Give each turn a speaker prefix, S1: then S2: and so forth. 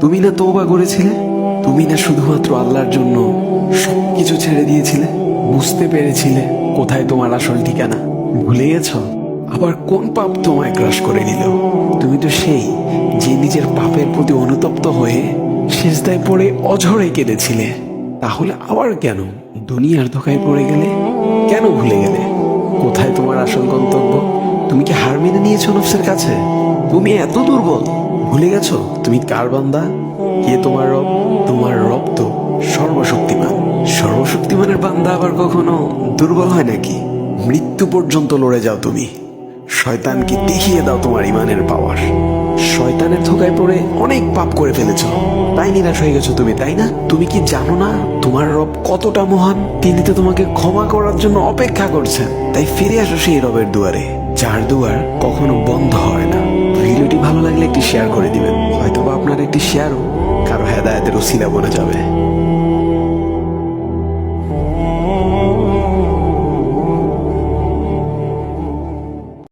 S1: তুমি না তওবা করেছিলে? তুমি না শুধুমাত্র আল্লাহর জন্য সবকিছু ছেড়ে দিয়েছিলে? বুঝতে পেরেছিলে কোথায় তোমার আসল ঠিকানা? ভুলে গেছ? আবার কোন পাপ তোমায় গ্রাস করে নিল? তুমি তো সেই যে নিজের পাপের প্রতি অনুতপ্ত হয়ে সিজদায় পড়ে অঝরে কেঁদেছিলে। তাহলে আবার কেন দুনিয়ার ধোকায় পড়ে গেলে? কেন ভুলে গেলে কোথায় তোমার আসল গন্তব্য? তুমি কি হার মেনে নিয়েছো নফসের কাছে? তুমি এত দুর্বল? ভুলে গেছো তুমি কার বান্দা? কে তোমার রব? তোমার রব তো সর্বশক্তিমান। সর্বশক্তিমানের বান্দা আবার কখনো দুর্বল হয় নাকি? মৃত্যু পর্যন্ত লড়ে যাও তুমি। শয়তানকে দেখিয়ে দাও তোমার ইমানের পাওয়ার। শয়তানের ধোকায় পড়ে অনেক পাপ করে ফেলেছো, তাই নিরাশ হয়ে গেছো তুমি, তাই না? তুমি কি জানো না তোমার রব কতটা মহান? তিনি তো তোমাকে ক্ষমা করার জন্য অপেক্ষা করছেন। তাই ফিরে আসো সেই রবের দুয়ারে, যার দুয়ার কখনো বন্ধ হয় না। ভিডিওটি ভালো লাগলে একটি শেয়ার করে দিবেন, হয়তোবা আপনার একটি শেয়ারও কারো হেদায়েতের উসিলা বনে যাবে।